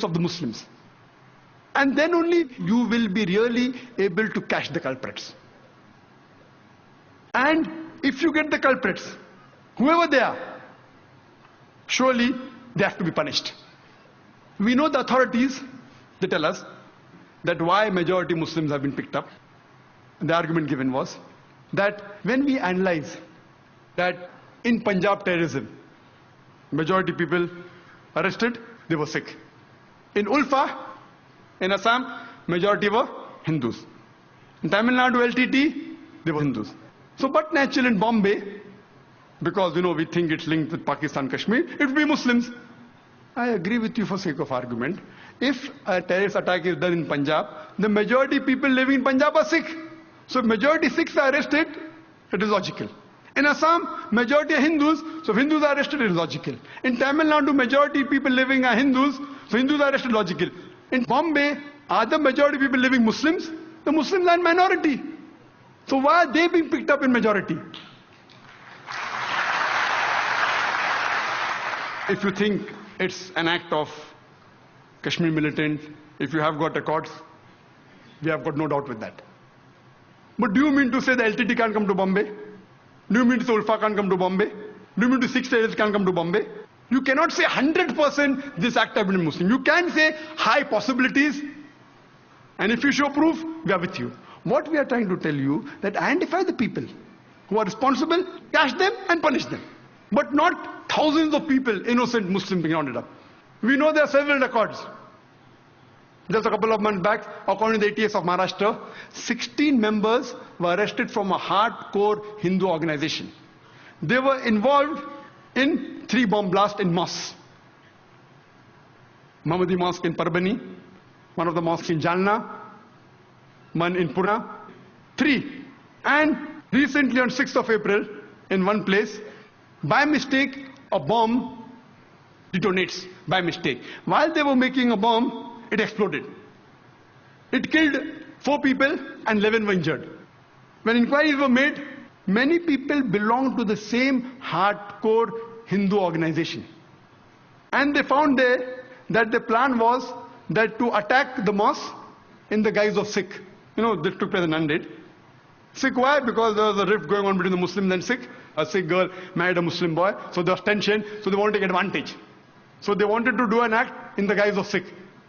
of the Muslims. And then only you will be really able to catch the culprits. And if you get the culprits, whoever they are, surely they have to be punished. We know the authorities, they tell us that why majority Muslims have been picked up. And the argument given was that when we analyze that in Punjab terrorism, majority people arrested, they were Sikh. In Ulfa, in Assam, majority were Hindus. In Tamil Nadu LTT, they were Hindus. So but natural in Bombay, because we think it's linked with Pakistan, Kashmir, it would be Muslims. I agree with you for sake of argument. If a terrorist attack is done in Punjab, the majority people living in Punjab are Sikh. So if majority Sikhs are arrested, it is logical. In Assam, majority are Hindus, so if Hindus are arrested, it is logical. In Tamil Nadu, majority people living are Hindus, so Hindus are arrested, logical. In Bombay, are the majority people living Muslims? The Muslims are in minority. So why are they being picked up in majority? If you think it's an act of Kashmir militant, if you have got records, we have got no doubt with that. But do you mean to say the LTT can't come to Bombay? Do you mean to say Ulfa can't come to Bombay? Do you mean to say 6 terrorists can't come to Bombay? You cannot say 100% this act has been Muslim. You can say high possibilities, and if you show proof, we are with you. What we are trying to tell you, that identify the people who are responsible, catch them and punish them. But not thousands of people, innocent Muslims being rounded up. We know there are several records. Just a couple of months back, according to the ATS of Maharashtra, 16 members were arrested from a hardcore Hindu organization. They were involved in 3 bomb blasts in mosques. Mohammadi Mosque in Parbani, one of the mosques in Jalna, one in Pune, 3. And recently on 6th of April, in one place, by mistake, a bomb detonates by mistake. While they were making a bomb, it exploded. It killed 4 people and 11 were injured. When inquiries were made, many people belonged to the same hardcore Hindu organization. And they found there that the plan was that to attack the mosque in the guise of Sikh. This took place in Nanded. Sikh, why? Because there was a rift going on between the Muslims and Sikh. A Sikh girl married a Muslim boy, so there was tension, so they wanted to take advantage. So they wanted to do an act in the guise of Sikh.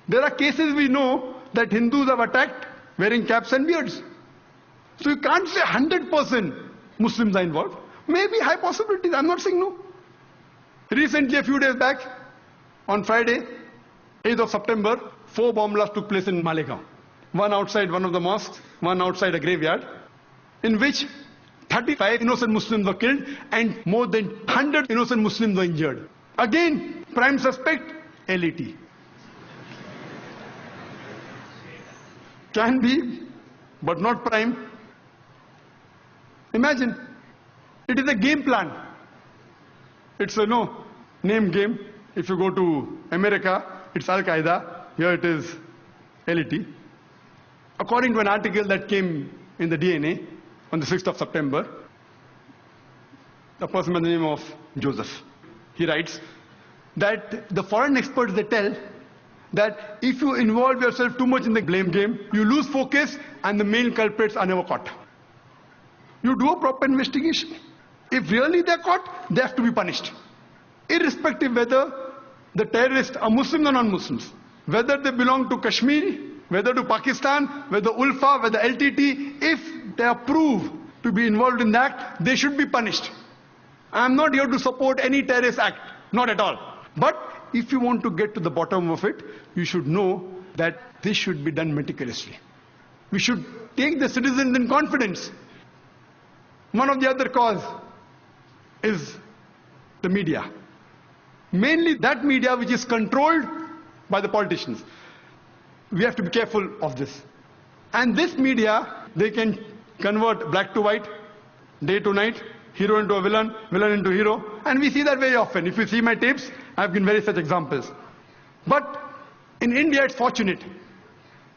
There are cases we know that Hindus have attacked wearing caps and beards. So you can't say 100% Muslims are involved. Maybe high possibilities, I'm not saying no. Recently, a few days back, on Friday, 8th of September, 4 bomb blasts took place in Malegaon. One outside one of the mosques, one outside a graveyard, in which 35 innocent Muslims were killed and more than 100 innocent Muslims were injured. Again, prime suspect, LET. Can be, but not prime. Imagine, it is a game plan. It's a name game. If you go to America, it's Al-Qaeda. Here it is LET. According to an article that came in the DNA on the 6th of September, a person by the name of Joseph, he writes that the foreign experts, they tell that if you involve yourself too much in the blame game, you lose focus and the main culprits are never caught. You do a proper investigation. If really they're caught, they have to be punished. Irrespective whether the terrorists are Muslims or non-Muslims, whether they belong to Kashmir, whether to Pakistan, whether Ulfa, whether LTT, if they are proved to be involved in that, they should be punished. I am not here to support any terrorist act, not at all. But if you want to get to the bottom of it, you should know that this should be done meticulously. We should take the citizens in confidence. One of the other cause is the media. Mainly that media which is controlled by the politicians. We have to be careful of this. And this media, they can convert black to white, day to night, hero into a villain, villain into hero. And we see that very often. If you see my tapes, I've given very such examples. But in India, it's fortunate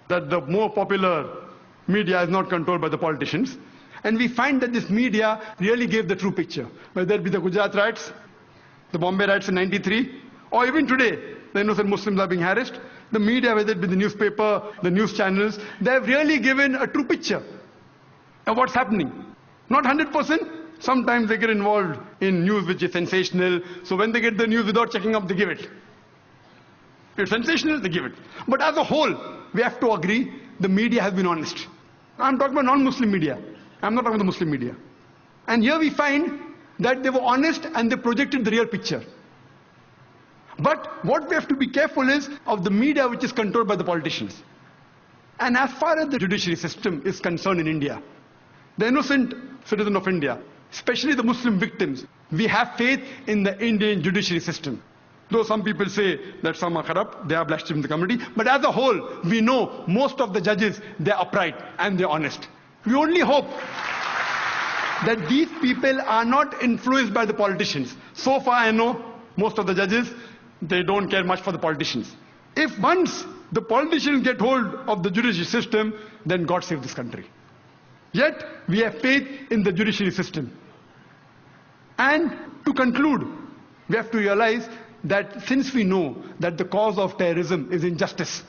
that the more popular media is not controlled by the politicians. And we find that this media really gave the true picture. Whether it be the Gujarat riots, the Bombay riots in '93, or even today, the innocent Muslims are being harassed. The media, whether it be the newspaper, the news channels, they have really given a true picture of what's happening. Not 100%. Sometimes they get involved in news which is sensational. So when they get the news without checking up, they give it. If it's sensational, they give it. But as a whole, we have to agree, the media has been honest. I'm talking about non-Muslim media. I'm not talking about the Muslim media. And here we find that they were honest and they projected the real picture. But what we have to be careful is of the media which is controlled by the politicians. And as far as the judiciary system is concerned in India, the innocent citizen of India, especially the Muslim victims, we have faith in the Indian judiciary system. Though some people say that some are corrupt, they are blaspheming the community, but as a whole, we know most of the judges, they are upright and they are honest. We only hope that these people are not influenced by the politicians. So far I know most of the judges, they don't care much for the politicians. If once the politicians get hold of the judiciary system, then God save this country. Yet we have faith in the judiciary system. And to conclude, we have to realize that since we know that the cause of terrorism is injustice,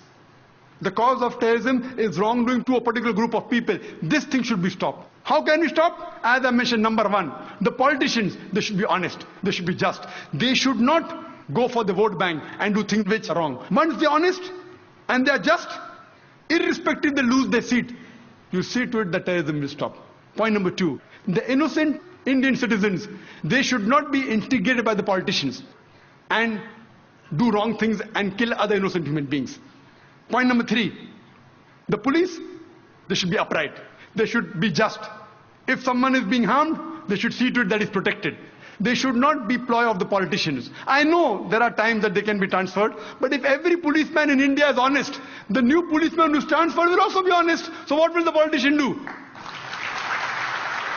the cause of terrorism is wrongdoing to a particular group of people, this thing should be stopped. How can we stop? As I mentioned, number one, the politicians, they should be honest, they should be just. They should not go for the vote bank and do things which are wrong. Once they're honest and they're just, irrespective they lose their seat, you see to it that terrorism will stop. Point number two, the innocent Indian citizens, they should not be instigated by the politicians and do wrong things and kill other innocent human beings. Point number three, the police, they should be upright. They should be just. If someone is being harmed, they should see to it that is protected. They should not be ploy of the politicians. I know there are times that they can be transferred, but if every policeman in India is honest, the new policeman who is transferred will also be honest. So what will the politician do?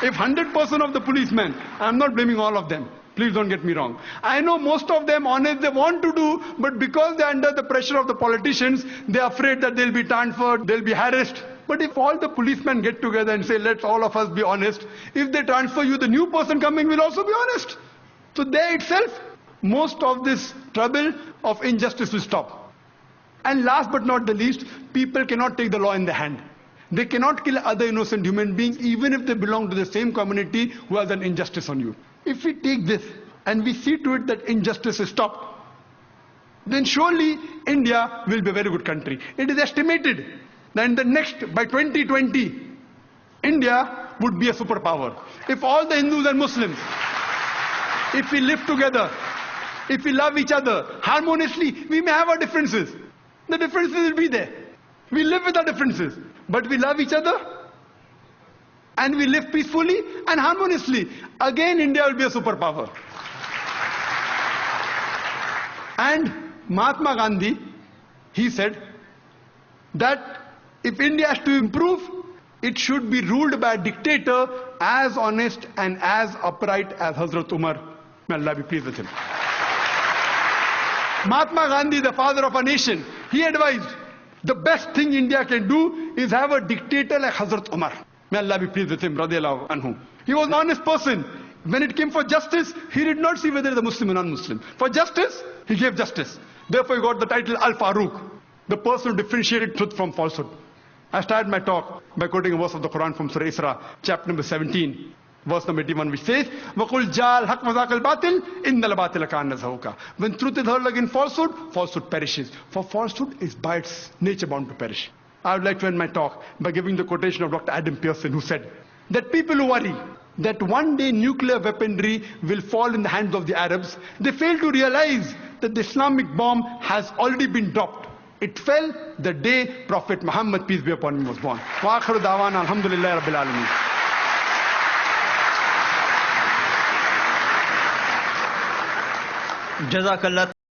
If 100% of the policemen, I'm not blaming all of them, please don't get me wrong. I know most of them honest, they want to do, but because they're under the pressure of the politicians, they're afraid that they'll be transferred, they'll be harassed. But if all the policemen get together and say, let's all of us be honest, if they transfer you, the new person coming will also be honest. So there itself, most of this trouble of injustice will stop. And last but not the least, people cannot take the law in their hand. They cannot kill other innocent human beings, even if they belong to the same community who has done injustice on you. If we take this and we see to it that injustice is stopped, then surely India will be a very good country. It is estimated that in the next, by 2020, India would be a superpower. If all the Hindus and Muslims, if we live together, if we love each other harmoniously, we may have our differences. The differences will be there. We live with our differences, but we love each other and we live peacefully and harmoniously. Again, India will be a superpower. And Mahatma Gandhi, he said that if India has to improve, it should be ruled by a dictator as honest and as upright as Hazrat Umar. May Allah be pleased with him. Mahatma Gandhi, the father of our nation, he advised the best thing India can do is have a dictator like Hazrat Umar. May Allah be pleased with him, radiallahu anhu. He was an honest person. When it came for justice, he did not see whether he is a Muslim or non-Muslim. For justice, he gave justice. Therefore he got the title Al-Faruq, the person who differentiated truth from falsehood. I started my talk by quoting a verse of the Quran from Surah Isra, chapter number 17, verse number 81, which says, وَقُلْ جَاءَ الْحَقُّ وَذَاقَ الْبَاطِلِ إِنَّ الْبَاطِلَ كَانَ زَهُوقًا. When truth is heard against falsehood, falsehood perishes. For falsehood is by its nature bound to perish. I would like to end my talk by giving the quotation of Dr. Adam Pearson, who said that people who worry that one day nuclear weaponry will fall in the hands of the Arabs, they fail to realize that the Islamic bomb has already been dropped. It fell the day Prophet Muhammad, peace be upon him, was born. Wa akhiru da'wana alhamdulillahi rabbil alameen. Jazakallah.